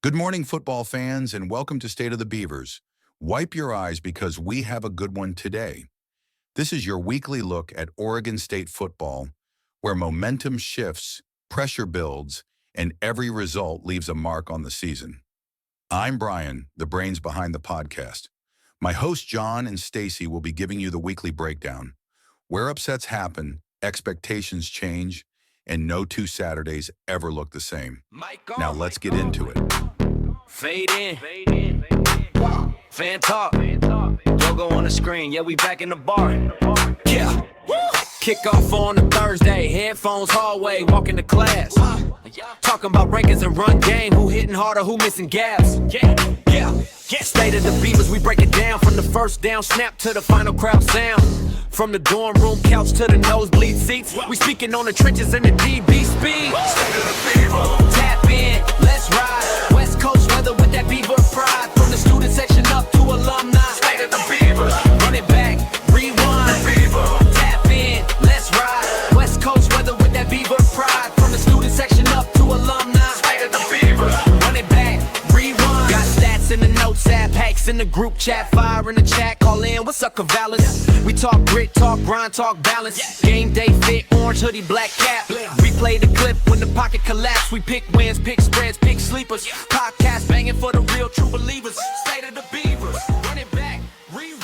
Good morning, football fans, and welcome to State of the Beavers. Wipe your eyes because we have a good one today. This is your weekly look at Oregon State football, where momentum shifts, pressure builds, and every result leaves a mark on the season. I'm Brian, the brains behind the podcast. My hosts John and Stacy will be giving you the weekly breakdown, where upsets happen, expectations change, and no two Saturdays ever look the same. Now let's get into it. Fade in, fan talk, logo on the screen, yeah, we back in the bar, yeah. Kick off on a Thursday, headphones hallway, walking to class. Talking about rankings and run game, who hitting harder, who missing gaps. Yeah. State of the Beavers, we break it down from the first down snap to the final crowd sound. From the dorm room couch to the nosebleed seats, we speaking on the trenches and the DB speed. State of the Beavers. Tap in, let's ride. West Coast weather with that Beaver pride. From the student section up to alumni. State of the Beavers. Run it back, rewind. The Beaver. Tap in, let's ride. West Coast weather with that Beaver pride. From the student section up to alumni. State of the Beavers. Run it back, rewind. Got stats in the notes app, hacks in the group chat, fire in the chat, call in, what's up, Cavallis? We talk grit, talk grind, talk balance. Game day fit, orange hoodie, black cap. Replay the clip when the pocket collapse. We pick wins, pick spreads, pick sleepers. Podcast banging for the real true believers. State of the Beavers, run it back, rewind.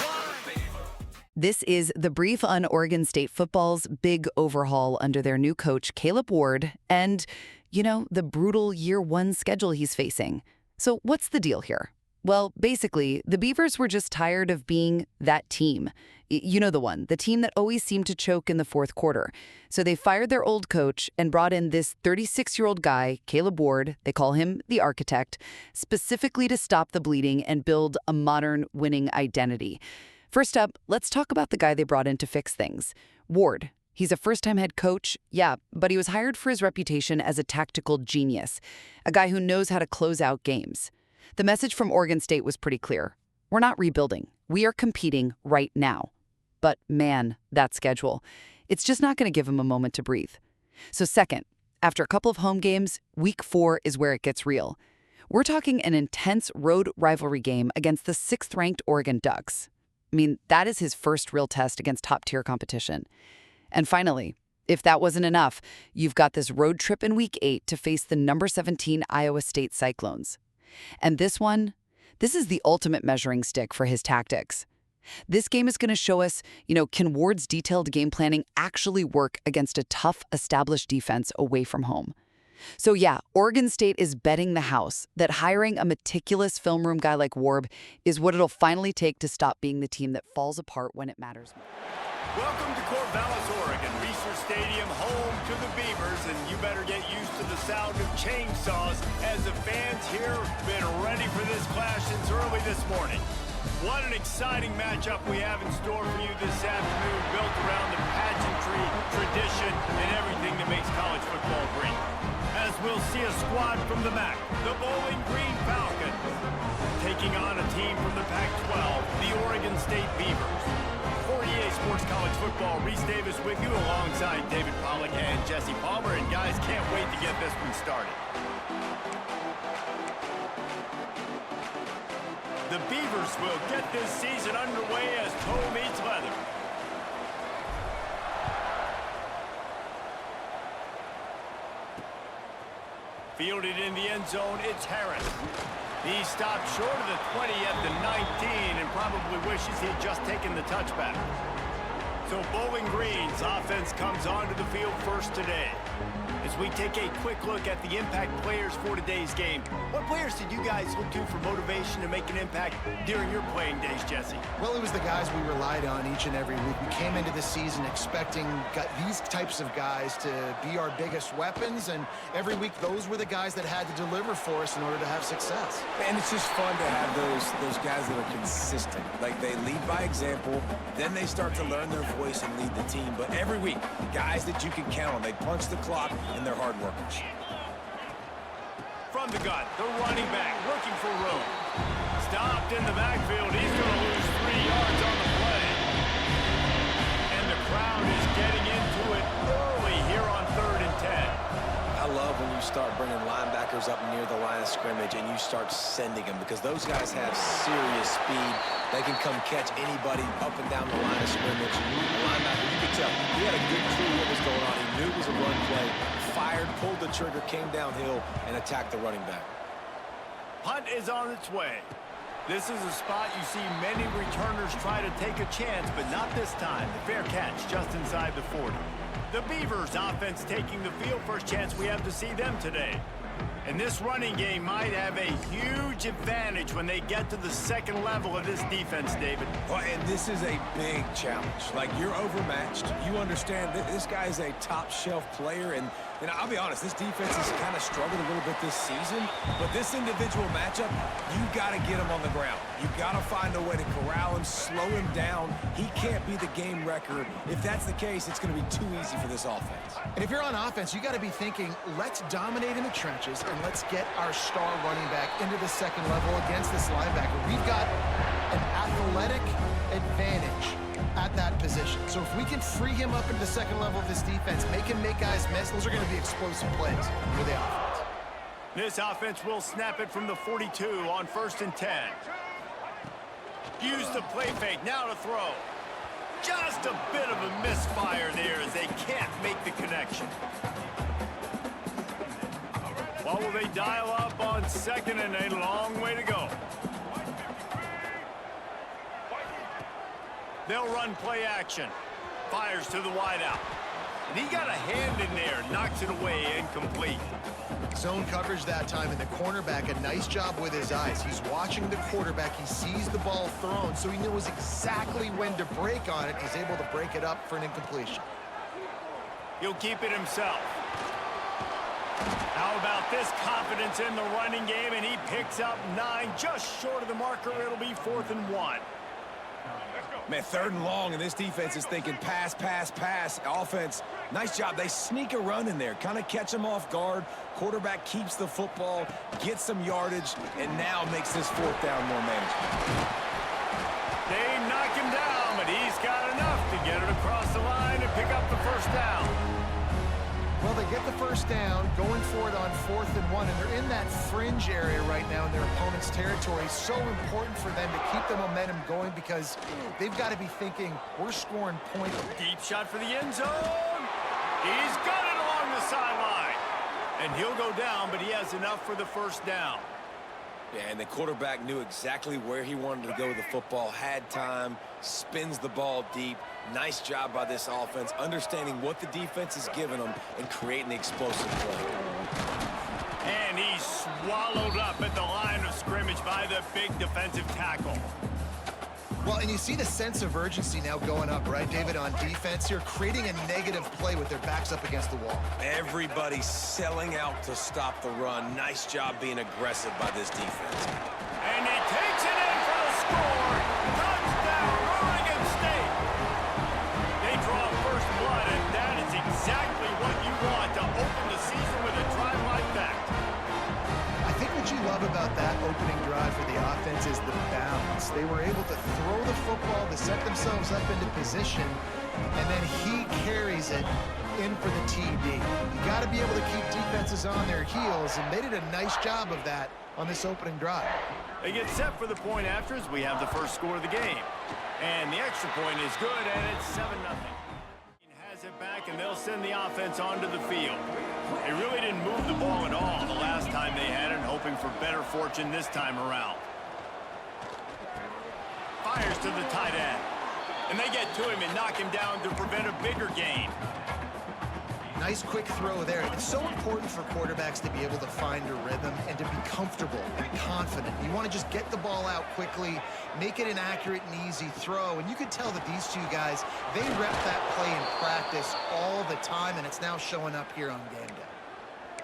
This is the brief on Oregon State football's big overhaul under their new coach, Caleb Ward, and, the brutal year one schedule he's facing. So what's the deal here? Well, basically, the Beavers were just tired of being that team. You know the one, the team that always seemed to choke in the fourth quarter. So they fired their old coach and brought in this 36-year-old guy, Caleb Ward, they call him the architect, specifically to stop the bleeding and build a modern winning identity. First up, let's talk about the guy they brought in to fix things. Ward. He's a first-time head coach, yeah, but he was hired for his reputation as a tactical genius, a guy who knows how to close out games. The message from Oregon State was pretty clear. We're not rebuilding. We are competing right now. But man, that schedule. It's just not going to give him a moment to breathe. So second, after a couple of home games, week 4 is where it gets real. We're talking an intense road rivalry game against the 6th-ranked Oregon Ducks. I mean, that is his first real test against top-tier competition. And finally, if that wasn't enough, you've got this road trip in week 8 to face the number 17 Iowa State Cyclones. And this is the ultimate measuring stick for his tactics. This game is going to show us, can Ward's detailed game planning actually work against a tough, established defense away from home? So yeah, Oregon State is betting the house that hiring a meticulous film room guy like Ward is what it'll finally take to stop being the team that falls apart when it matters more. Welcome to Corvallis, Oregon, Research Stadium, home to the Beavers, and you better get used to the sound of chainsaws as the fans here have been ready for this clash since early this morning. What an exciting matchup we have in store for you this afternoon, built around the pageantry, tradition, and everything that makes college football great. As we'll see a squad from the MAC, the Bowling Green Falcons, taking on a team from the Pac-12, the Oregon State Beavers. For EA Sports College Football, Reese Davis with you alongside David Pollack and Jesse Palmer. And guys, can't wait to get this one started. The Beavers will get this season underway as toe meets leather. Fielded in the end zone, it's Harris. He stopped short of the 20 at the 19 and probably wishes he'd just taken the touchback. So Bowling Green's offense comes onto the field first today. As we take a quick look at the impact players for today's game, what players did you guys look to for motivation to make an impact during your playing days, Jesse? Well, it was the guys we relied on each and every week. We came into the season expecting these types of guys to be our biggest weapons, and every week those were the guys that had to deliver for us in order to have success. And it's just fun to have those guys that are consistent. Like, they lead by example, then they start to learn their voice and lead the team. But every week, guys that you can count on, they punch the clock, and they're hard workers. From the gun, the running back looking for room. Stopped in the backfield. He's going to lose 3 yards on the play. And the crowd is getting into it early here on 3rd and 10. I love when you start bringing linebackers up near the line of scrimmage and you start sending them, because those guys have serious speed. They can come catch anybody up and down the line of scrimmage. The linebacker, you could tell, he had a good clue what was going on. He knew it was a run play, fired, pulled the trigger, came downhill, and attacked the running back. Punt is on its way. This is a spot you see many returners try to take a chance, but not this time. The fair catch just inside the 40. The Beavers offense taking the field. First chance we have to see them today. And this running game might have a huge advantage when they get to the second level of this defense, David. Well, and this is a big challenge. Like, you're overmatched. You understand that this guy is a top-shelf player, and I'll be honest, this defense has kind of struggled a little bit this season, but this individual matchup, you got to get him on the ground. You got to find a way to corral him, slow him down. He can't be the game wrecker. If that's the case, it's going to be too easy for this offense. And if you're on offense, you got to be thinking, let's dominate in the trenches and let's get our star running back into the second level against this linebacker. We've got an athletic advantage at that position. So if we can free him up into the second level of this defense, make him make guys miss, those are going to be explosive plays for the offense. This offense will snap it from the 42 on 1st and 10. Use the play fake, now to throw. Just a bit of a misfire there as they can't make the connection. What will they dial up on second and a long way to go? They'll run play action. Fires to the wideout. And he got a hand in there, knocks it away, incomplete. Zone coverage that time, and the cornerback, a nice job with his eyes. He's watching the quarterback. He sees the ball thrown, so he knows exactly when to break on it. He's able to break it up for an incompletion. He'll keep it himself. How about this confidence in the running game, and he picks up 9, just short of the marker. It'll be 4th and 1. Man, 3rd and long, and this defense is thinking pass, pass, pass. Offense, nice job. They sneak a run in there, kind of catch them off guard. Quarterback keeps the football, gets some yardage, and now makes this 4th down more manageable. They knock him down, but he's got enough to get it across the line and pick up the 1st down. Well, they get the 1st down, going for it on 4th and 1, and they're in that fringe area right now in their opponent's territory. So important for them to keep the momentum going because they've got to be thinking, we're scoring points. Deep shot for the end zone. He's got it along the sideline. And he'll go down, but he has enough for the 1st down. Yeah, and the quarterback knew exactly where he wanted to go with the football, had time, spins the ball deep. Nice job by this offense, understanding what the defense is giving them and creating the explosive play. And he's swallowed up at the line of scrimmage by the big defensive tackle. Well, and you see the sense of urgency now going up, right, David, on defense here, creating a negative play with their backs up against the wall. Everybody's selling out to stop the run. Nice job being aggressive by this defense. And he takes it in for the score. Touchdown, Oregon State. They draw first blood, and that is exactly what you want to open the season with a drive like that. I think what you love about that opening drive for the offense is the balance. They were able to throw the football to set themselves up into position, and then he carries it in for the TD. You got to be able to keep defenses on their heels, and they did a nice job of that on this opening drive. They get set for the point after as we have the first score of the game. And the extra point is good, and it's 7-0. Has it back, and they'll send the offense onto the field. They really didn't move the ball at all the last time they had it, hoping for better fortune this time around. Fires to the tight end. And they get to him and knock him down to prevent a bigger gain. Nice quick throw there. It's so important for quarterbacks to be able to find a rhythm and to be comfortable and confident. You want to just get the ball out quickly, make it an accurate and easy throw. And you can tell that these two guys, they rep that play in practice all the time, and it's now showing up here on game day.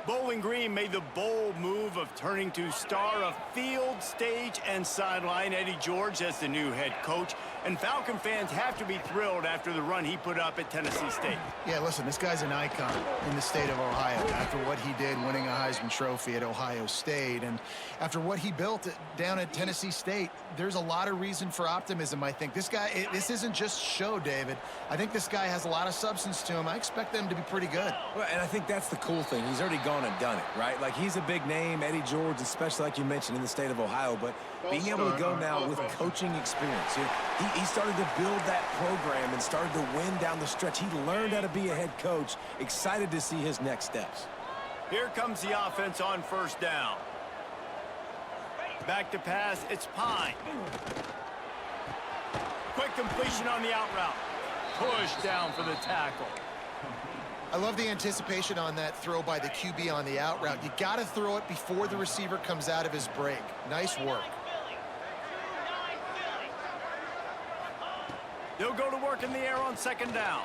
Bowling Green made the bold move of turning to star of field, stage, and sideline Eddie George as the new head coach. And Falcon fans have to be thrilled after the run he put up at Tennessee State. Yeah, listen, this guy's an icon in the state of Ohio after what he did winning a Heisman Trophy at Ohio State. And after what he built down at Tennessee State, there's a lot of reason for optimism, I think. This guy, this isn't just show, David. I think this guy has a lot of substance to him. I expect them to be pretty good. Well, and I think that's the cool thing. He's already gone gone and done it, right? Like, he's a big name, Eddie George, especially like you mentioned in the state of Ohio, but being able to go now with coaching experience. You know, he started to build that program and started to win down the stretch. He learned how to be a head coach. Excited to see his next steps. Here comes the offense on first down. Back to pass, it's Pine. Quick completion on the out route. Push down for the tackle. I love the anticipation on that throw by the QB on the out route. You got to throw it before the receiver comes out of his break. Nice work. They'll go to work in the air on second down.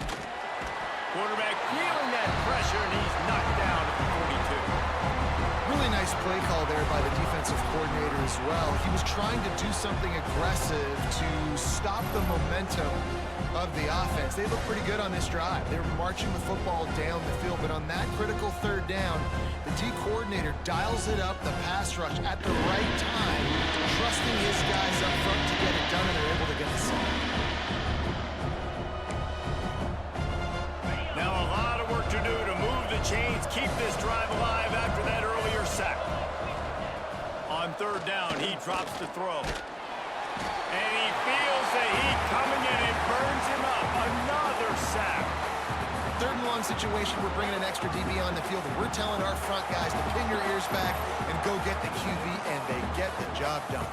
Quarterback feeling that pressure, and he's knocked down at the 42. Really nice play call there by the defensive coordinator as well. He was trying to do something aggressive to stop the momentum of the offense. They look pretty good on this drive. They were marching the football down the field, but on that critical third down, the D coordinator dials it up, the pass rush at the right time, trusting his guys up front to get it done, and they're able to get the sack. Now a lot of work to do to move the chains, keep this drive alive after that earlier sack. On third down, he drops the throw. And he feels the heat coming in and burns him up. Another sack. 3rd and 1 situation, we're bringing an extra DB on the field, and we're telling our front guys to pin your ears back and go get the QB, and they get the job done.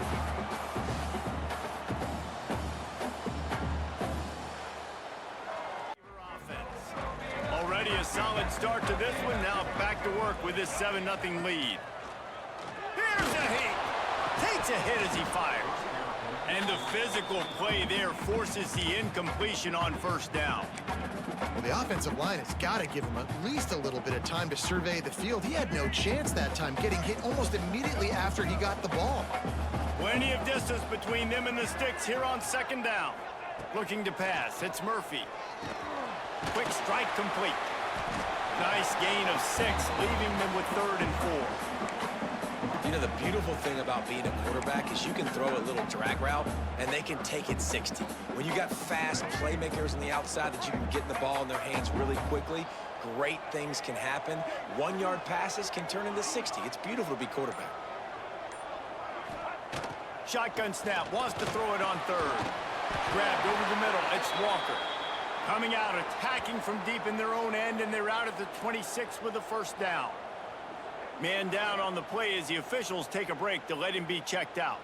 Already a solid start to this one. Now back to work with this 7-0 lead. Here's a heat. Takes a hit as he fires. And the physical play there forces the incompletion on first down. Well, the offensive line has got to give him at least a little bit of time to survey the field. He had no chance that time, getting hit almost immediately after he got the ball. Plenty of distance between them and the sticks here on second down. Looking to pass, it's Murphy. Quick strike complete. Nice gain of 6, leaving them with 3rd and 4. You know, the beautiful thing about being a quarterback is you can throw a little drag route, and they can take it 60. When you got fast playmakers on the outside that you can get the ball in their hands really quickly, great things can happen. 1-yard passes can turn into 60. It's beautiful to be quarterback. Shotgun snap, wants to throw it on 3rd. Grabbed over the middle, it's Walker. Coming out, attacking from deep in their own end, and they're out at the 26 with the first down. Man down on the play as the officials take a break to let him be checked out.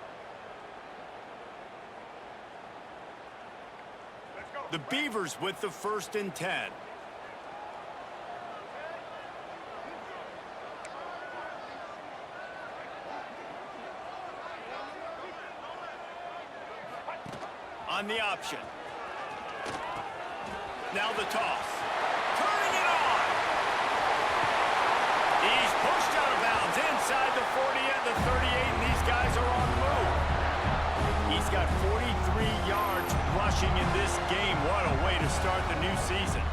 The Beavers with the 1st and 10. On the option. Now the toss. Turning it on. He's pushed out of bounds inside the 40 at the 38, and these guys are on the move. He's got 43 yards rushing in this game. What a way to start the new season.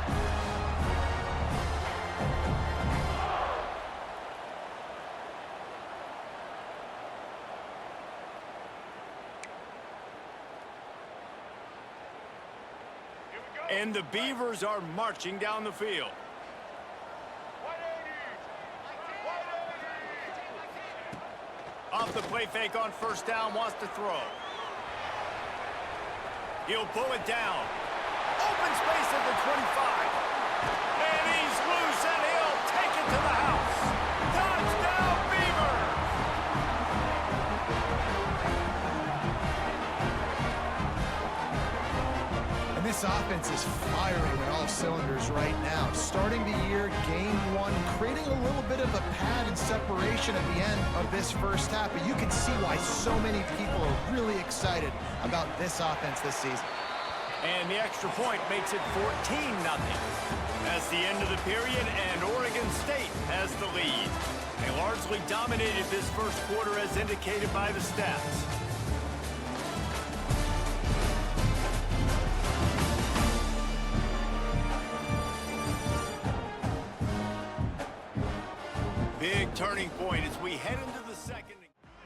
And the Beavers are marching down the field. Off the play fake on first down, wants to throw. He'll pull it down. Open space at the 25. And he's loose, and he'll take it to the house. Touchdown, Beavers! And this offense is firing on all cylinders right now. Starting the year, game 1, creating a little bit of a pad and separation at the end of this first half. But you can see why so many people are really excited about this offense this season. And the extra point makes it 14-0. That's the end of the period, and Oregon State has the lead. They largely dominated this first quarter as indicated by the stats. Big turning point as we head into the second.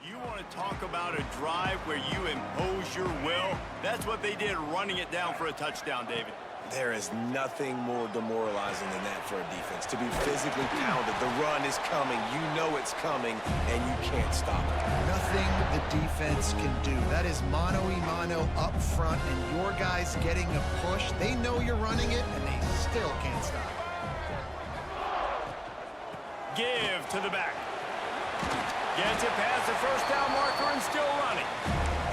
You want to talk about a drive where you impose your will? That's what they did, running it down for a touchdown, David. There is nothing more demoralizing than that for a defense. To be physically pounded, the run is coming, you know it's coming, and you can't stop it. Nothing the defense can do. That is mano-a-mano up front, and your guys getting a push. They know you're running it, and they still can't stop it. Give to the back. Gets it past the first down marker and still running.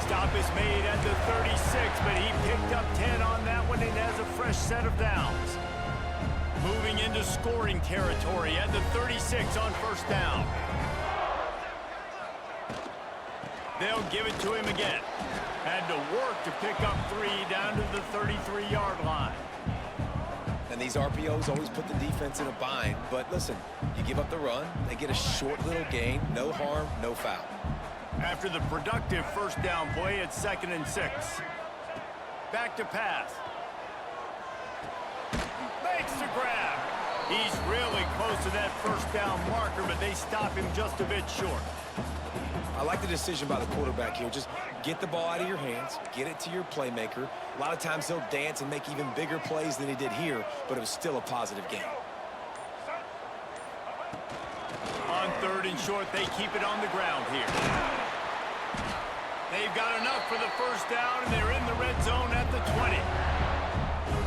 Stop is made at the 36, but he picked up 10 on that one and has a fresh set of downs. Moving into scoring territory at the 36 on first down. They'll give it to him again. Had to work to pick up 3 down to the 33-yard line. And these RPOs always put the defense in a bind, but listen, you give up the run, they get a short little gain, no harm, no foul. After the productive first down play, it's 2nd and 6. Back to pass. Makes the grab. He's really close to that first down marker, but they stop him just a bit short. I like the decision by the quarterback here. Just get the ball out of your hands, get it to your playmaker. A lot of times he'll dance and make even bigger plays than he did here, but it was still a positive game. On 3rd and short, they keep it on the ground here. They've got enough for the first down, and they're in the red zone at the 20.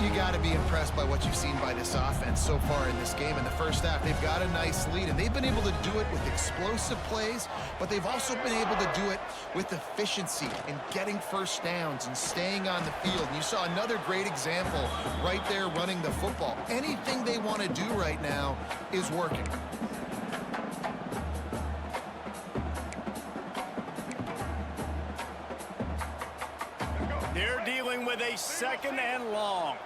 You got to be impressed by what you've seen by this offense so far in this game. In the first half, they've got a nice lead, and they've been able to do it with explosive plays, but they've also been able to do it with efficiency and getting first downs and staying on the field. And you saw another great example right there running the football. Anything they want to do right now is working. They're dealing with a 2nd and long.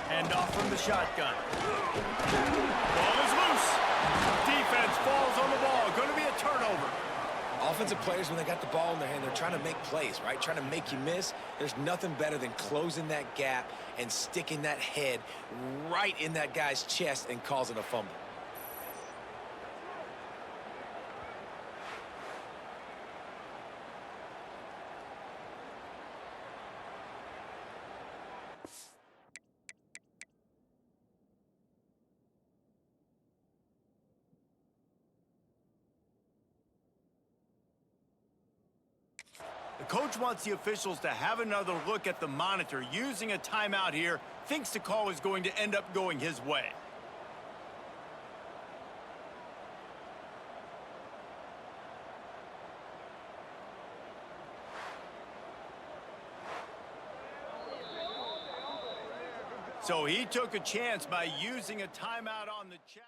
Hand off from the shotgun. Ball is loose. Defense falls on the ball. Going to be a turnover. Offensive players, when they got the ball in their hand, they're trying to make plays, right? Trying to make you miss. There's nothing better than closing that gap and sticking that head right in that guy's chest and causing a fumble. The coach wants the officials to have another look at the monitor. Using a timeout here, thinks the call is going to end up going his way. So he took a chance by using a timeout on the check.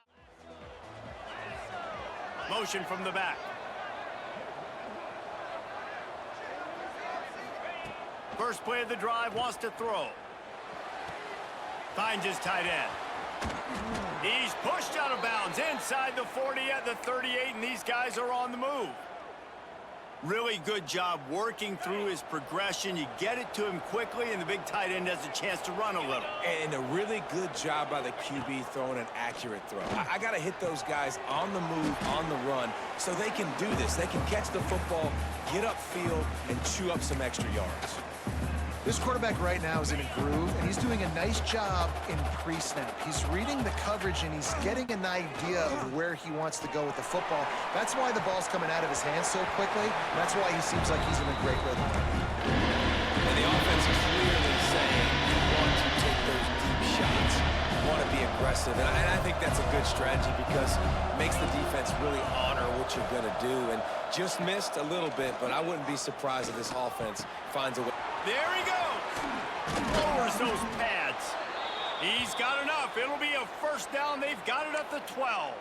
Motion from the back. First play of the drive, wants to throw. Finds his tight end. He's pushed out of bounds inside the 40 at the 38, and these guys are on the move. Really good job working through his progression. You get it to him quickly, and the big tight end has a chance to run a little. And a really good job by the QB throwing an accurate throw. I got to hit those guys on the move, on the run, so they can do this. They can catch the football, get upfield, and chew up some extra yards. This quarterback right now is in a groove, and he's doing a nice job in pre-snap. He's reading the coverage, and he's getting an idea of where he wants to go with the football. That's why the ball's coming out of his hands so quickly. That's why he seems like he's in a great rhythm. And the offense is clearly saying you want to take those deep shots, you want to be aggressive. And I think that's a good strategy because it makes the defense really honor what you're going to do. And just missed a little bit, but I wouldn't be surprised if this offense finds a way. There he goes. Lowers those pads. He's got enough. It'll be a first down. They've got it at the 12.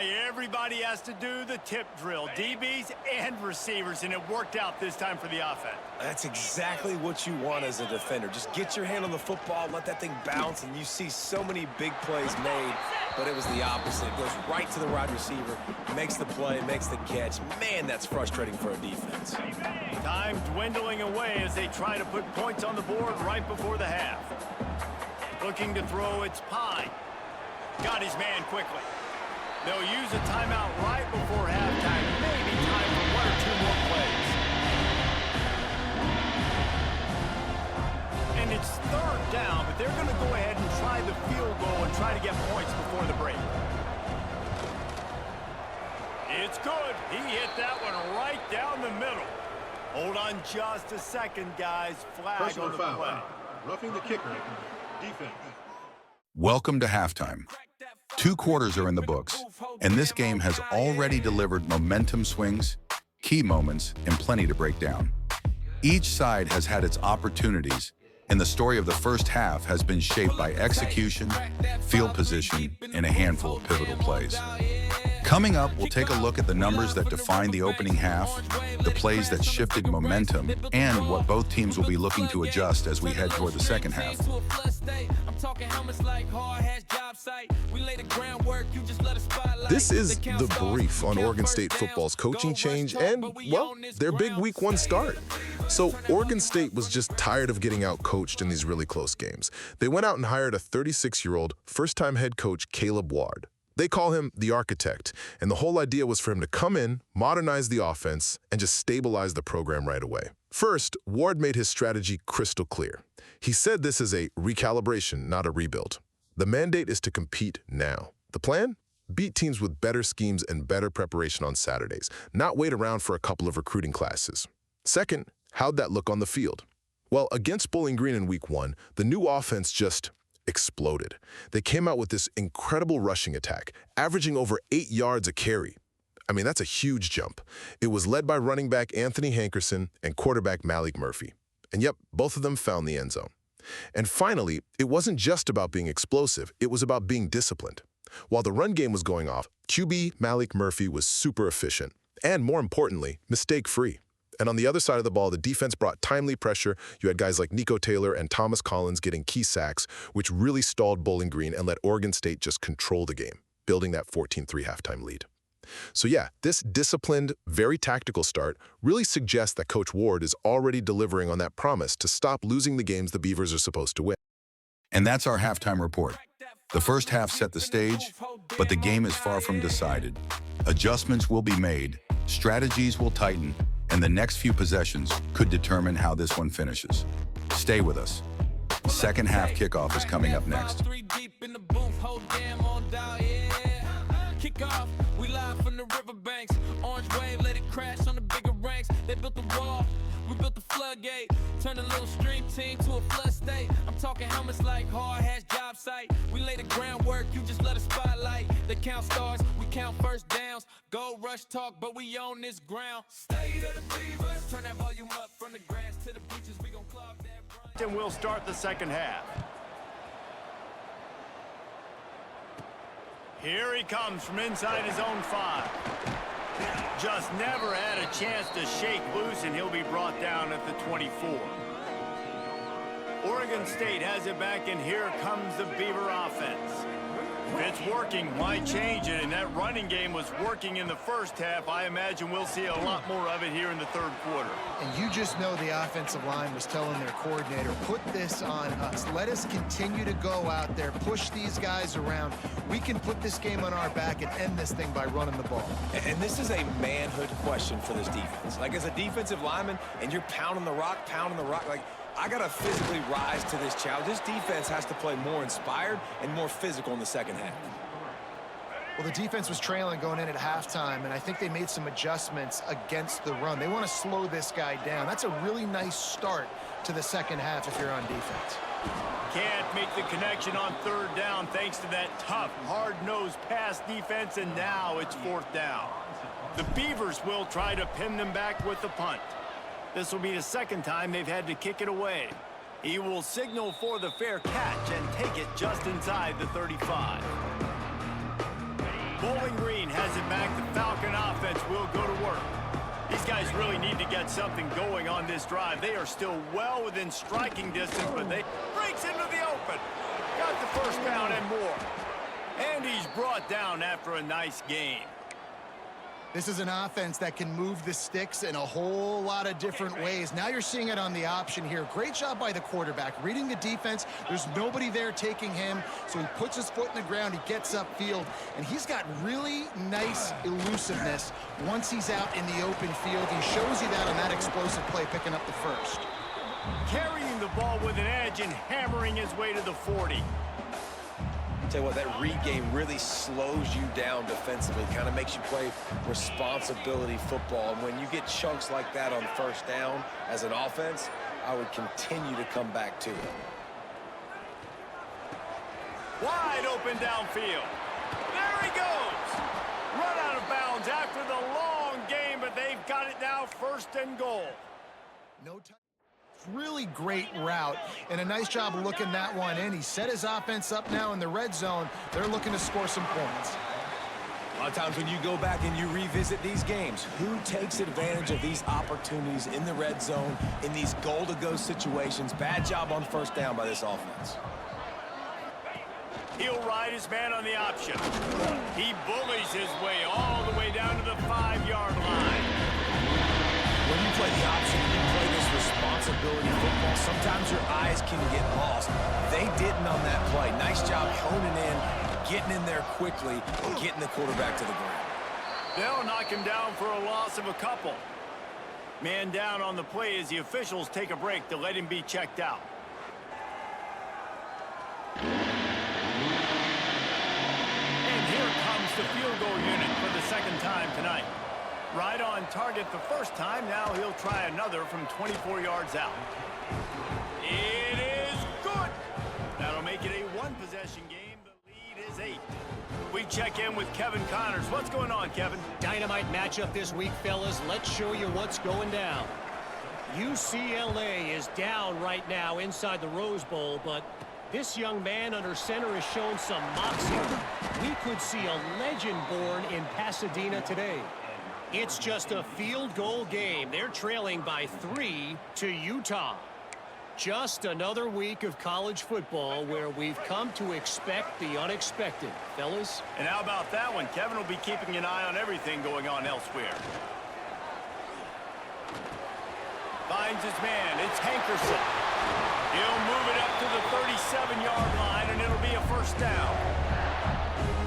Everybody has to do the tip drill, DBs and receivers, and it worked out this time for the offense. That's exactly what you want as a defender. Just get your hand on the football, let that thing bounce, and you see so many big plays made, but it was the opposite. It goes right to the wide receiver, makes the play, makes the catch. Man, that's frustrating for a defense. Time dwindling away as they try to put points on the board right before the half. Looking to throw, it's Pine. Got his man quickly. They'll use a timeout right before halftime. Maybe time for one or two more plays. And it's third down, but they're going to go ahead and try the field goal and try to get points before the break. It's good. He hit that one right down the middle. Hold on just a second, guys. Flag on the play. Roughing the kicker. Defense. Welcome to halftime. 2 quarters are in the books, and this game has already delivered momentum swings, key moments, and plenty to break down. Each side has had its opportunities, and the story of the first half has been shaped by execution, field position, and a handful of pivotal plays. Coming up, we'll take a look at the numbers that define the opening half, the plays that shifted momentum, and what both teams will be looking to adjust as we head toward the second half. This is the brief on Oregon State football's coaching change and, well, their big week 1 start. So Oregon State was just tired of getting out-coached in these really close games. They went out and hired a 36-year-old first-time head coach, Caleb Ward. They call him the architect, and the whole idea was for him to come in, modernize the offense, and just stabilize the program right away. First, Ward made his strategy crystal clear. He said this is a recalibration, not a rebuild. The mandate is to compete now. The plan? Beat teams with better schemes and better preparation on Saturdays, not wait around for a couple of recruiting classes. Second, how'd that look on the field? Well, against Bowling Green in week 1, the new offense just exploded. They came out with this incredible rushing attack, averaging over 8 yards a carry. I mean, that's a huge jump. It was led by running back Anthony Hankerson and quarterback Malik Murphy. And yep, both of them found the end zone. And finally, it wasn't just about being explosive, it was about being disciplined. While the run game was going off, QB Malik Murphy was super efficient, and more importantly, mistake-free. And on the other side of the ball, the defense brought timely pressure. You had guys like Nico Taylor and Thomas Collins getting key sacks, which really stalled Bowling Green and let Oregon State just control the game, building that 14-3 halftime lead. So yeah, this disciplined, very tactical start really suggests that Coach Ward is already delivering on that promise to stop losing the games the Beavers are supposed to win. And that's our halftime report. The first half set the stage, but the game is far from decided. Adjustments will be made, strategies will tighten, and the next few possessions could determine how this one finishes. Stay with us. Second half kickoff is coming up next. Kickoff, we live from the riverbanks. Orange wave, let it crash on the bigger ranks. They built the wall, we built the floodgate. Turned a little stream team to a flood state. I'm talking helmets like hard has job site. We lay the groundwork, you just let us spotlight. They count stars, we count first downs. Go rush talk, but we own this ground. State of the Beavers, turn that volume up from the grass to the beaches. We gon' clock that run. And we'll start the second half. Here he comes from inside his own 5. Just never had a chance to shake loose, and he'll be brought down at the 24. Oregon State has it back, and here comes the Beaver offense. If it's working, why change it? And that running game was working in the first half. I imagine we'll see a lot more of it here in the third quarter. And you just know the offensive line was telling their coordinator, put this on us. Let us continue to go out there, push these guys around. We can put this game on our back and end this thing by running the ball. And this is a manhood question for this defense. Like, as a defensive lineman, and you're pounding the rock, like, I got to physically rise to this challenge. This defense has to play more inspired and more physical in the second half. Well, the defense was trailing going in at halftime, and I think they made some adjustments against the run. They want to slow this guy down. That's a really nice start to the second half if you're on defense. Can't make the connection on third down thanks to that tough, hard-nosed pass defense, and now it's fourth down. The Beavers will try to pin them back with the punt. This will be the second time they've had to kick it away. He will signal for the fair catch and take it just inside the 35. Bowling Green has it back. The Falcon offense will go to work. These guys really need to get something going on this drive. They are still well within striking distance, but they breaks into the open. Got the first down and more. And he's brought down after a nice gain. This is an offense that can move the sticks in a whole lot of different ways. Now you're seeing it on the option here. Great job by the quarterback. Reading the defense, there's nobody there taking him, so he puts his foot in the ground, he gets upfield, and he's got really nice elusiveness once he's out in the open field. He shows you that on that explosive play, picking up the first. Carrying the ball with an edge and hammering his way to the 40. Tell you what, that read game really slows you down defensively, kind of makes you play responsibility football. And when you get chunks like that on first down as an offense, I would continue to come back to it. Wide open downfield. There he goes. Run out of bounds after the long game, but they've got it now, first and goal. No time. Really great route, and a nice job of looking that one in. He set his offense up now in the red zone. They're looking to score some points. A lot of times when you go back and you revisit these games, who takes advantage of these opportunities in the red zone, in these goal-to-go situations? Bad job on first down by this offense. He'll ride his man on the option. He bullies his way all the way down to the 5-yard line. When you play the option, you play this responsibility football, sometimes your eyes can get lost. They didn't on that play. Nice job honing in, getting in there quickly, and getting the quarterback to the ground. They'll knock him down for a loss of a couple. Man down on the play as the officials take a break to let him be checked out. And here comes the field goal unit for the second time tonight. Right on target the first time. Now he'll try another from 24 yards out. It is good. That'll make it a one-possession game. The lead is 8. We check in with Kevin Connors. What's going on, Kevin? Dynamite matchup this week, fellas. Let's show you what's going down. UCLA is down right now inside the Rose Bowl, but this young man under center has shown some moxie. We could see a legend born in Pasadena today. It's just a field goal game. They're trailing by 3 to Utah. Just another week of college football where we've come to expect the unexpected, fellas. And how about that one? Kevin will be keeping an eye on everything going on elsewhere. Finds his man. It's Hankerson. He'll move it up to the 37-yard line, and it'll be a first down.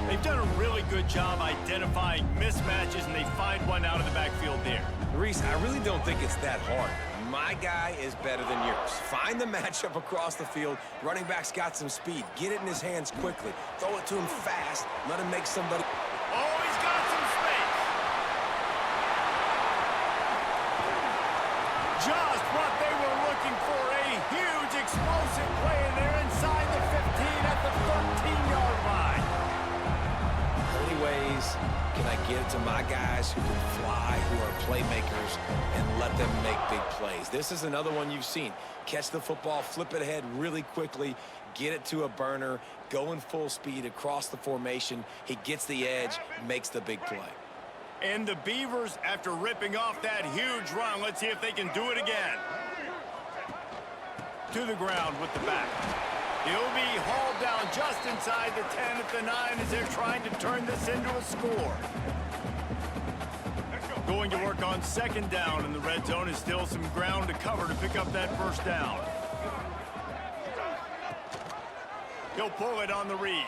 They've done a really good job identifying mismatches, and they find one out of the backfield there. Reese, I really don't think it's that hard. My guy is better than yours. Find the matchup across the field. Running back's got some speed. Get it in his hands quickly. Throw it to him fast. Let him make somebody... Oh, he's got some space. Just what they were looking for. A huge explosive play, and they're inside the 15 at the 13-yard line. How many ways can I get it to my guys who can fly, who are playmakers, and let them make big plays? This is another one you've seen. Catch the football, flip it ahead really quickly, get it to a burner, going full speed across the formation. He gets the edge, makes the big play. And the Beavers, after ripping off that huge run, let's see if they can do it again. To the ground with the back. He'll be hauled down just inside the 10 at the 9 as they're trying to turn this into a score. Going to work on second down in the red zone is still some ground to cover to pick up that first down. He'll pull it on the read.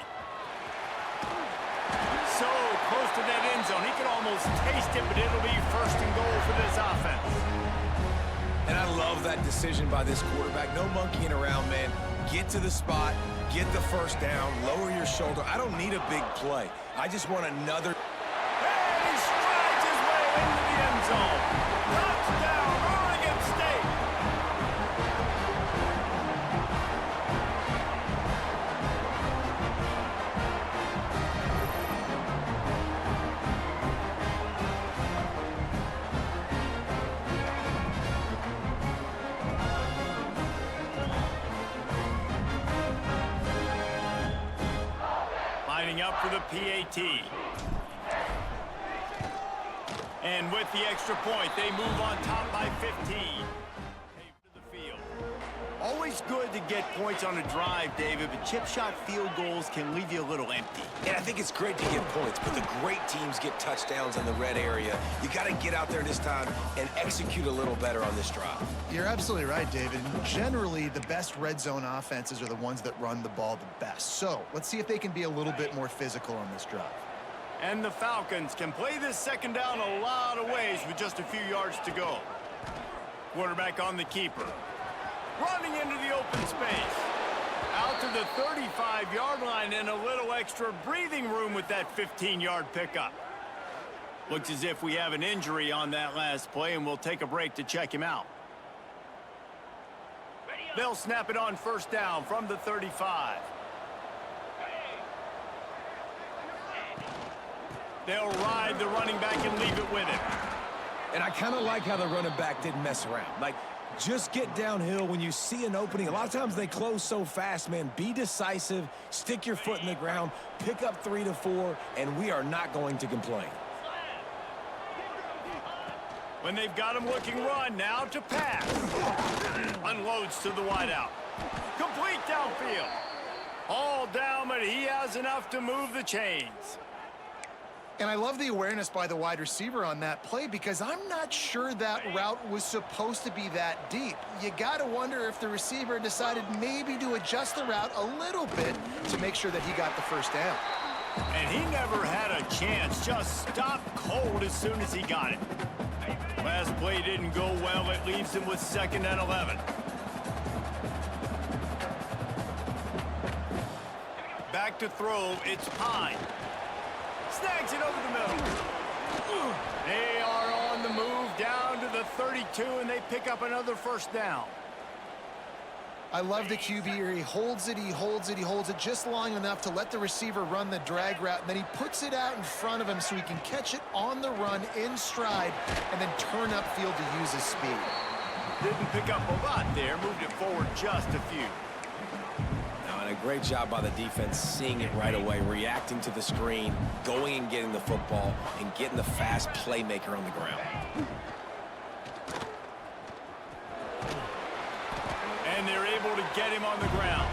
So close to that end zone. He can almost taste it, but it'll be first and goal for this offense. And I love that decision by this quarterback. No monkeying around, man. Get to the spot, get the first down, lower your shoulder. I don't need a big play. I just want another. And he strides his way into the end zone. Touchdown, Oregon State. Lining up for the PAT. And with the extra point, they move on top by 15. The field. Always good to get points on a drive, David, but chip shot field goals can leave you a little empty. And I think it's great to get points, but the great teams get touchdowns in the red area. You got to get out there this time and execute a little better on this drive. You're absolutely right, David. Generally, the best red zone offenses are the ones that run the ball the best. So let's see if they can be a little bit more physical on this drive. And the Falcons can play this second down a lot of ways with just a few yards to go. Quarterback on the keeper. Running into the open space. Out to the 35-yard line and a little extra breathing room with that 15-yard pickup. Looks as if we have an injury on that last play, and we'll take a break to check him out. They'll snap it on first down from the 35. They'll ride the running back and leave it with him. And I kind of like how the running back didn't mess around. Like, just get downhill when you see an opening. A lot of times they close so fast, man. Be decisive, stick your foot in the ground, pick up 3 to 4, and we are not going to complain. When they've got him looking run, now to pass. Unloads to the wideout. Complete downfield. All down, but he has enough to move the chains. And I love the awareness by the wide receiver on that play because I'm not sure that route was supposed to be that deep. You got to wonder if the receiver decided maybe to adjust the route a little bit to make sure that he got the first down. And he never had a chance, just stopped cold as soon as he got it. Last play didn't go well. It leaves him with 2nd and 11. Back to throw, it's Pine. Snags it over the middle. They are on the move down to the 32, and they pick up another first down. I love the QB here. He holds it, he holds it, he holds it just long enough to let the receiver run the drag route, and then he puts it out in front of him so he can catch it on the run in stride and then turn upfield to use his speed. Didn't pick up a lot there, moved it forward just a few. And a great job by the defense seeing it right away, reacting to the screen, going and getting the football, and getting the fast playmaker on the ground. And they're able to get him on the ground.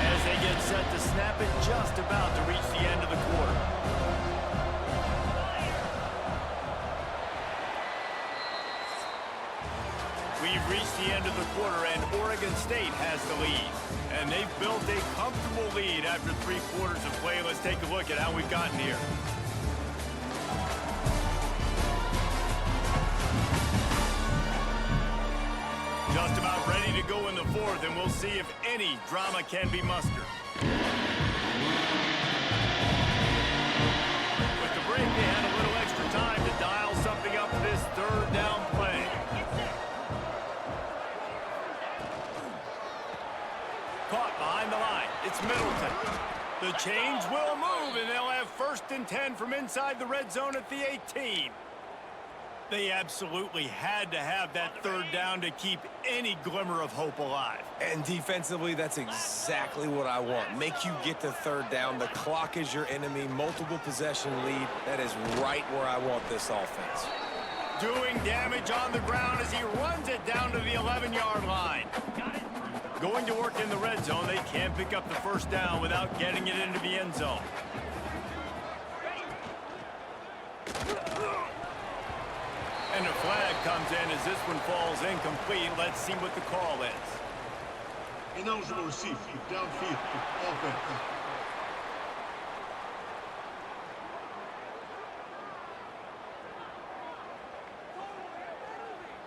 As they get set to snap it, just about to reach the end of the quarter. We've reached the end of the quarter, and Oregon State has the lead. And they've built a comfortable lead after 3 quarters of play. Let's take a look at how we've gotten here. Just about ready to go in the 4th, and we'll see if any drama can be mustered. With the break, they had a little extra time to dial something up for this 3rd down play. Caught behind the line. It's Middleton. The change will move, and they'll have 1st and 10 from inside the red zone at the 18. They absolutely had to have that 3rd down to keep any glimmer of hope alive. And defensively, that's exactly what I want. Make you get the 3rd down. The clock is your enemy. Multiple possession lead. That is right where I want this offense. Doing damage on the ground as he runs it down to the 11-yard line. Going to work in the red zone, they can't pick up the 1st down without getting it into the end zone. And a flag comes in as this one falls incomplete. Let's see what the call is. Ineligible receiver, downfield, offense.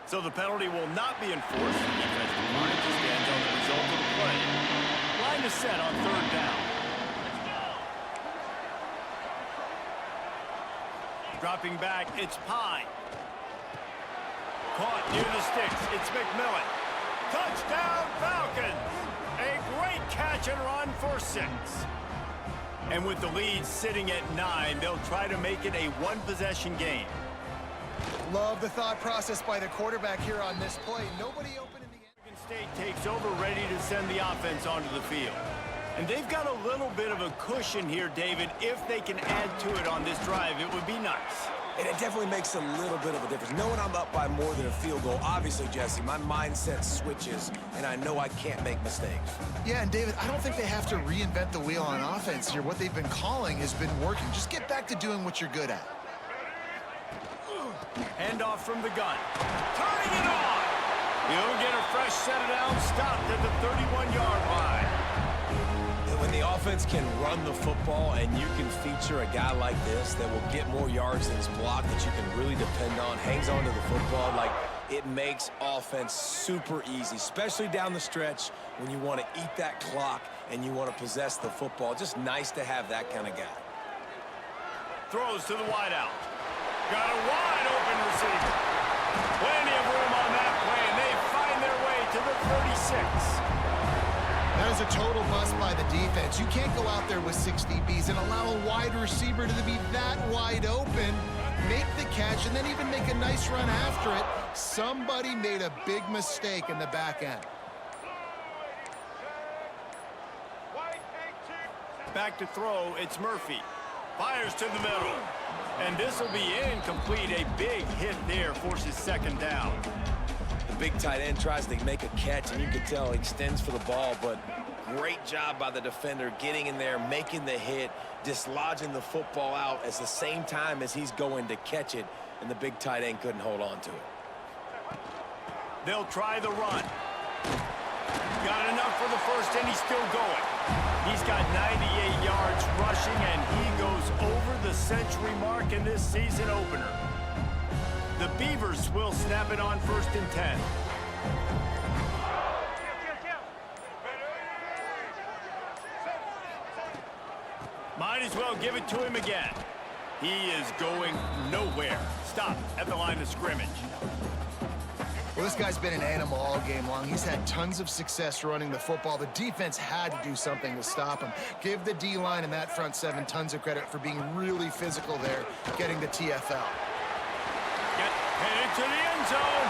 So the penalty will not be enforced. The defensive line just stands on the result of the play. Line is set on 3rd down. Dropping back, it's Pine. Caught near the sticks, it's McMillan. Touchdown Falcons! A great catch and run for 6. And with the lead sitting at 9, they'll try to make it a 1-possession game. Love the thought process by the quarterback here on this play. Nobody open in the end. Oregon State takes over, ready to send the offense onto the field. And they've got a little bit of a cushion here, David. If they can add to it on this drive, it would be nice. And it definitely makes a little bit of a difference. Knowing I'm up by more than a field goal, obviously, Jesse, my mindset switches, and I know I can't make mistakes. Yeah, and David, I don't think they have to reinvent the wheel on offense here. What they've been calling has been working. Just get back to doing what you're good at. Hand off from the gun. Turning it on! He'll get a fresh set it down, stopped at the 31-yard line. When the offense can run the football and you can feature a guy like this that will get more yards than his block, that you can really depend on, hangs on to the football, like it makes offense super easy, especially down the stretch when you want to eat that clock and you want to possess the football. Just nice to have that kind of guy. Throws to the wideout. Got a wide open receiver. Plenty of room on that play, and they find their way to the 36. That is a total bust by the defense. You can't go out there with 6 DBs and allow a wide receiver to be that wide open, make the catch, and then even make a nice run after it. Somebody made a big mistake in the back end. Back to throw, it's Murphy. Fires to the middle. And this will be incomplete. A big hit there, forces second down. The big tight end tries to make a catch, and you can tell he extends for the ball, but great job by the defender getting in there, making the hit, dislodging the football out at the same time as he's going to catch it, and the big tight end couldn't hold on to it. They'll try the run. Got enough for the first, and he's still going. He's got 98 yards rushing, and he goes over the century mark in this season opener. The Beavers will snap it on 1st and 10. Might as well give it to him again. He is going nowhere. Stop at the line of scrimmage. Well, this guy's been an animal all game long. He's had tons of success running the football. The defense had to do something to stop him. Give the D-line and that front seven tons of credit for being really physical there, getting the TFL. Headed to the end zone.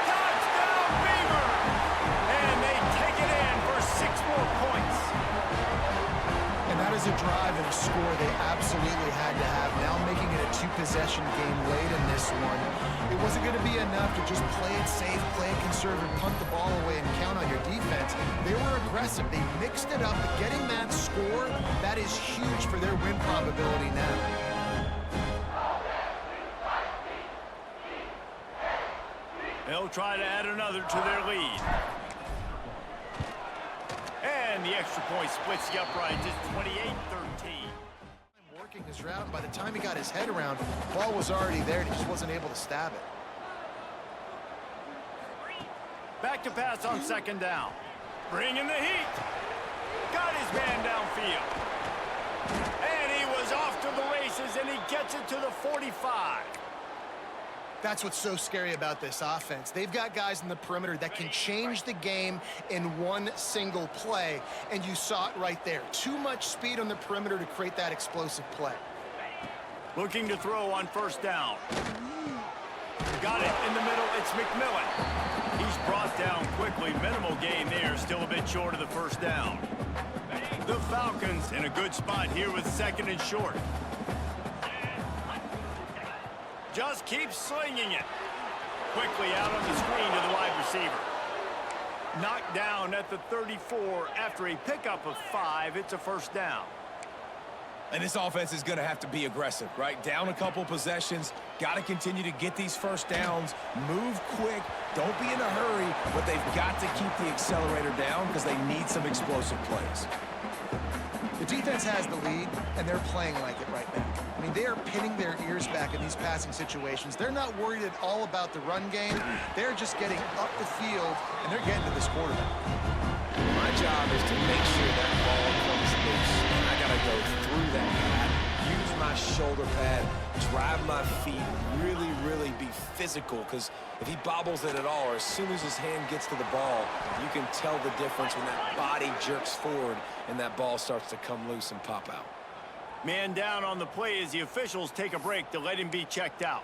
Touchdown, Beavers! And they take it in for 6 more points. And that is a drive and a score they absolutely had to have. Now making it a 2-possession game late in this one. It wasn't going to be enough to just play it safe, play it conservative, punt the ball away, and count on your defense. They were aggressive. They mixed it up. But getting that score, that is huge for their win probability now. They'll try to add another to their lead. And the extra point splits the upright to 28-13. Working his route, and by the time he got his head around, the ball was already there, and he just wasn't able to stab it. Back to pass on 2nd down. Bringing the heat. Got his man downfield. And he was off to the races, and he gets it to the 45. That's what's so scary about this offense. They've got guys in the perimeter that can change the game in one single play, and you saw it right there. Too much speed on the perimeter to create that explosive play. Looking to throw on 1st down. Got it in the middle. It's McMillan. He's brought down quickly. Minimal gain there. Still a bit short of the 1st down. The Falcons in a good spot here with 2nd and short. Just keeps slinging it. Quickly out on the screen to the wide receiver. Knocked down at the 34 after a pickup of 5. It's a 1st down. And this offense is going to have to be aggressive, right? Down a couple possessions, got to continue to get these 1st downs, move quick, don't be in a hurry, but they've got to keep the accelerator down because they need some explosive plays. The defense has the lead, and they're playing like it right now. I mean, they are pinning their ears back in these passing situations. They're not worried at all about the run game. They're just getting up the field, and they're getting to this quarterback. My job is to make sure that ball comes loose. And I got to go through that pad, use my shoulder pad, drive my feet, really be physical. Because if he bobbles it at all, or as soon as his hand gets to the ball, you can tell the difference when that body jerks forward and that ball starts to come loose and pop out. Man down on the play as the officials take a break to let him be checked out.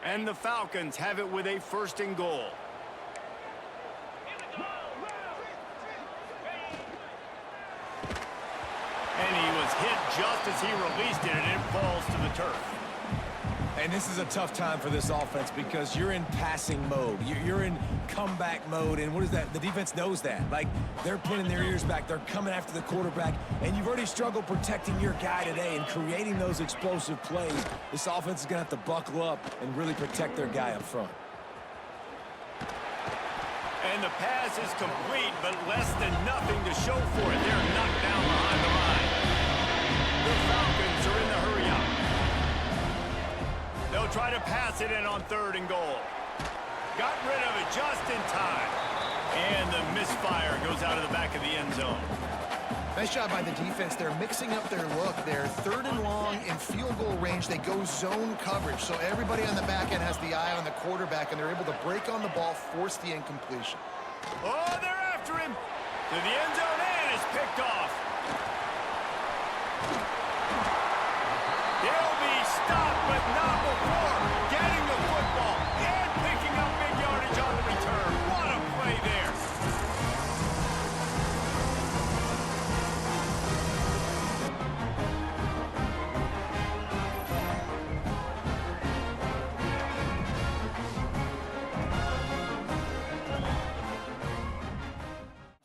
And the Falcons have it with a 1st and goal. And he was hit just as he released it, and it falls to the turf. And this is a tough time for this offense because you're in passing mode. You're in comeback mode, and what is that? The defense knows that. Like, they're pinning their ears back. They're coming after the quarterback, and you've already struggled protecting your guy today and creating those explosive plays. This offense is going to have to buckle up and really protect their guy up front. And the pass is complete, but less than nothing to show for it. They're knocked down behind the line. The Falcons are in the hurry up. They'll try to pass it in on 3rd and goal. Got rid of it just in time. And the misfire goes out of the back of the end zone. Nice job by the defense. They're mixing up their look. They're 3rd and long in field goal range. They go zone coverage. So everybody on the back end has the eye on the quarterback, and they're able to break on the ball, force the incompletion. Oh, they're after him. To the end zone, and it's picked off. He'll be stopped, but not before getting the football and picking up big yardage on the return. What a play there.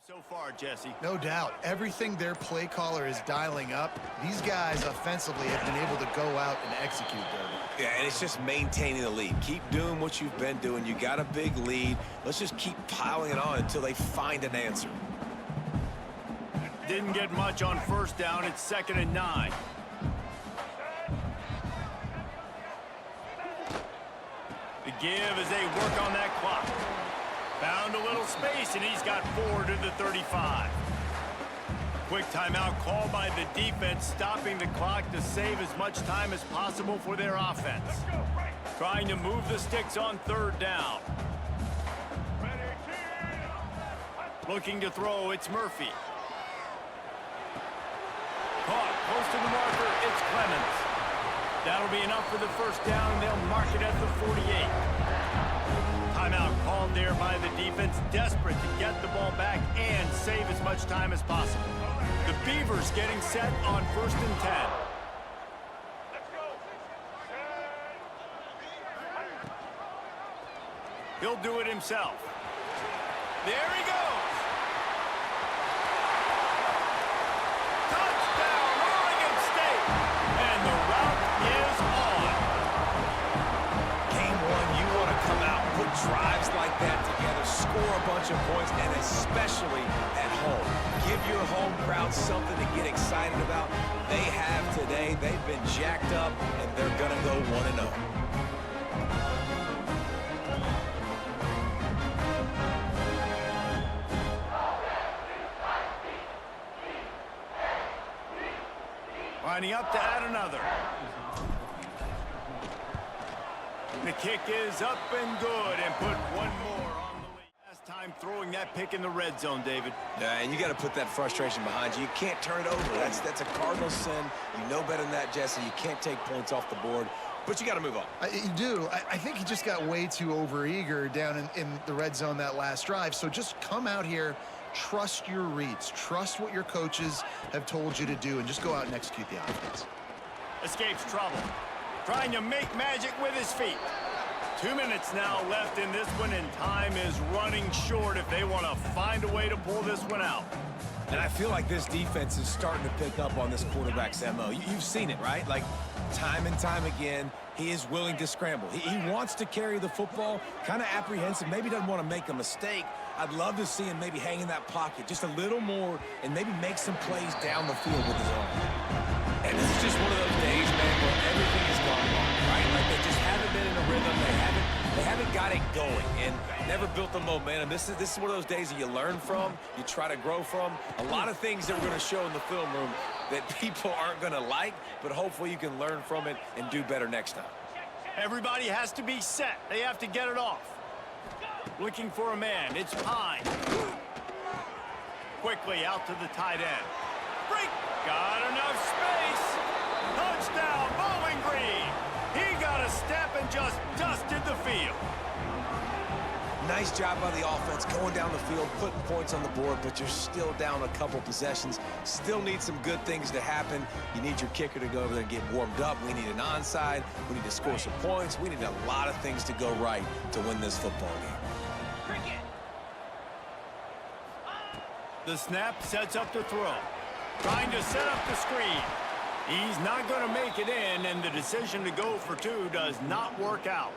So far, Jesse. No doubt. Everything their play caller is dialing up, these guys offensively have been able to go out and execute, Derby. Yeah, and it's just maintaining the lead. Keep doing what you've been doing. You got a big lead. Let's just keep piling it on until they find an answer. Didn't get much on 1st down. It's 2nd and 9. The give as they work on that clock. Found a little space, and he's got 4 to the 35. Quick timeout called by the defense, stopping the clock to save as much time as possible for their offense. Trying to move the sticks on 3rd down. Looking to throw, it's Murphy. Caught close to the marker, it's Clemens. That'll be enough for the 1st down, and they'll mark it at the 48. Timeout called there by the defense, desperate to get the ball back and save as much time as possible. The Beavers getting set on 1st and 10. He'll do it himself. There he goes. Touchdown, Oregon State. And the route is on. Game 1, you want to come out and put drives like that together, score a bunch of points, and especially at home. Give your home crowd something to get excited about. They have today. They've been jacked up, and they're going to go 1-0. Lining up to add another. The kick is up and good, and put one more on the lead. Last time throwing that pick in the red zone, David. Yeah, and you got to put that frustration behind you. You can't turn it over. That's a cardinal sin. You know better than that, Jesse. You can't take points off the board, but you got to move on. You do. I think he just got way too overeager down in the red zone that last drive. So just come out here, trust your reads, trust what your coaches have told you to do, and just go out and execute the offense. Escapes trouble. Trying to make magic with his feet. 2 minutes now left in this one, and time is running short if they want to find a way to pull this one out. And I feel like this defense is starting to pick up on this quarterback's MO. You've seen it, right? Like, time and time again, he is willing to scramble. He wants to carry the football, kind of apprehensive, maybe doesn't want to make a mistake. I'd love to see him maybe hang in that pocket just a little more and maybe make some plays down the field with his arm. And this is just one of those days, man, where everything has gone wrong, right? Like, they just haven't been in a rhythm. They haven't got it going and never built the momentum. This is one of those days that you learn from, you try to grow from. A lot of things that we're going to show in the film room that people aren't going to like, but hopefully you can learn from it and do better next time. Everybody has to be set. They have to get it off. Looking for a man. It's Pine. Quickly out to the tight end. Break. Got enough space. Touchdown, Bowling Green. He got a step and just dusted Nice job by the offense going down the field, putting points on the board, but you're still down a couple possessions. Still need some good things to happen. You need your kicker to go over there and get warmed up. We need an onside. We need to score some points. We need a lot of things to go right to win this football game. The snap sets up the throw. Trying to set up the screen. He's not going to make it in, and the decision to go for two does not work out.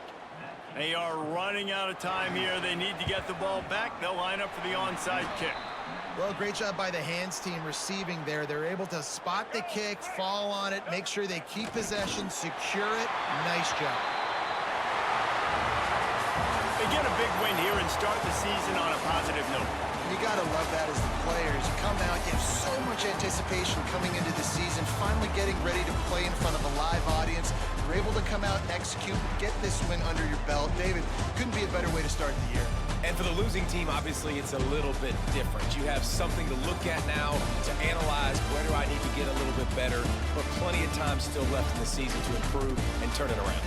They are running out of time here. They need to get the ball back. They'll line up for the onside kick. Well, great job by the hands team receiving there. They're able to spot the kick, fall on it, make sure they keep possession, secure it. Nice job. They get a big win here and start the season on a positive note. You got to love that as the players. You come out, you have so much anticipation coming into the season, finally getting ready to play in front of a live audience. You're able to come out and execute, get this win under your belt. David, couldn't be a better way to start the year. And for the losing team, obviously, it's a little bit different. You have something to look at now to analyze where do I need to get a little bit better, but plenty of time still left in the season to improve and turn it around.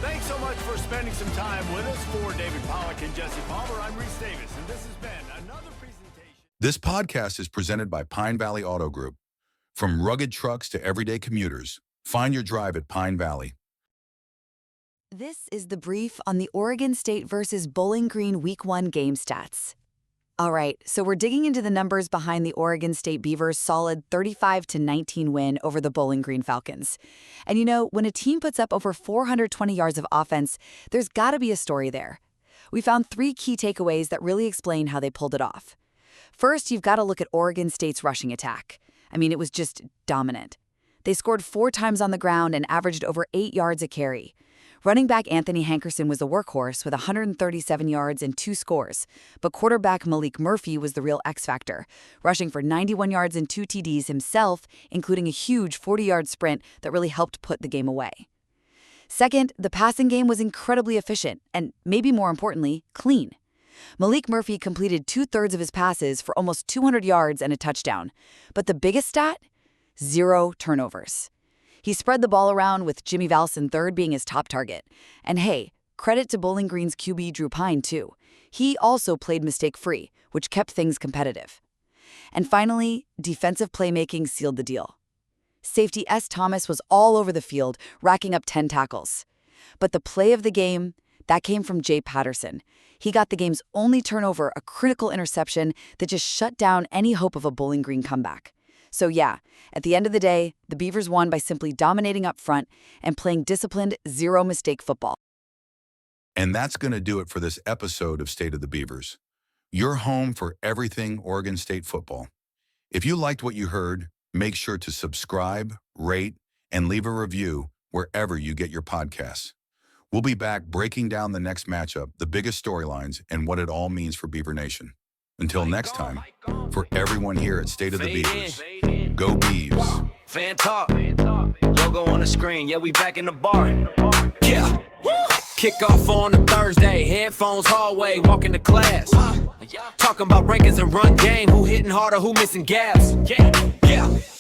Thanks so much for spending some time with us. For David Pollack and Jesse Palmer, I'm Reese Davis, and this has been another presentation. This podcast is presented by Pine Valley Auto Group. From rugged trucks to everyday commuters, find your drive at Pine Valley. This is the brief on the Oregon State versus Bowling Green Week 1 game stats. All right, so we're digging into the numbers behind the Oregon State Beavers' solid 35-19 win over the Bowling Green Falcons. And you know, when a team puts up over 420 yards of offense, there's got to be a story there. We found 3 key takeaways that really explain how they pulled it off. First, you've got to look at Oregon State's rushing attack. I mean, it was just dominant. They scored 4 times on the ground and averaged over 8 yards a carry. Running back Anthony Hankerson was the workhorse with 137 yards and 2 scores, but quarterback Malik Murphy was the real X factor, rushing for 91 yards and 2 TDs himself, including a huge 40-yard sprint that really helped put the game away. Second, the passing game was incredibly efficient and, maybe more importantly, clean. Malik Murphy completed 2/3 of his passes for almost 200 yards and a touchdown, but the biggest stat? 0 turnovers. He spread the ball around with Jimmy Valson third being his top target. And hey, credit to Bowling Green's QB Drew Pine too. He also played mistake-free, which kept things competitive. And finally, defensive playmaking sealed the deal. Safety S. Thomas was all over the field, racking up 10 tackles. But the play of the game, that came from Jay Patterson. He got the game's only turnover, a critical interception that just shut down any hope of a Bowling Green comeback. So yeah, at the end of the day, the Beavers won by simply dominating up front and playing disciplined, zero-mistake football. And that's going to do it for this episode of State of the Beavers. Your home for everything Oregon State football. If you liked what you heard, make sure to subscribe, rate, and leave a review wherever you get your podcasts. We'll be back breaking down the next matchup, the biggest storylines, and what it all means for Beaver Nation. Until next time, for everyone here at State of the Beavers, go Beavs. Fan talk. Logo on the screen. Yeah, we back in the bar. Yeah. Kickoff on a Thursday. Headphones hallway. Walking to class. Talking about rankings and run game. Who hitting harder? Who missing gaps? Yeah.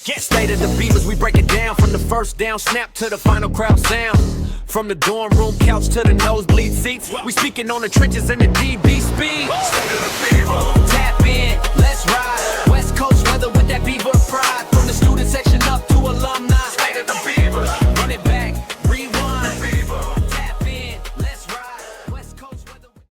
State of the Beavers. We break it down from the first down snap to the final crowd sound. From the dorm room couch to the nosebleed seats. We speaking on the trenches and the DB speed. State of the Beavers. Tap in.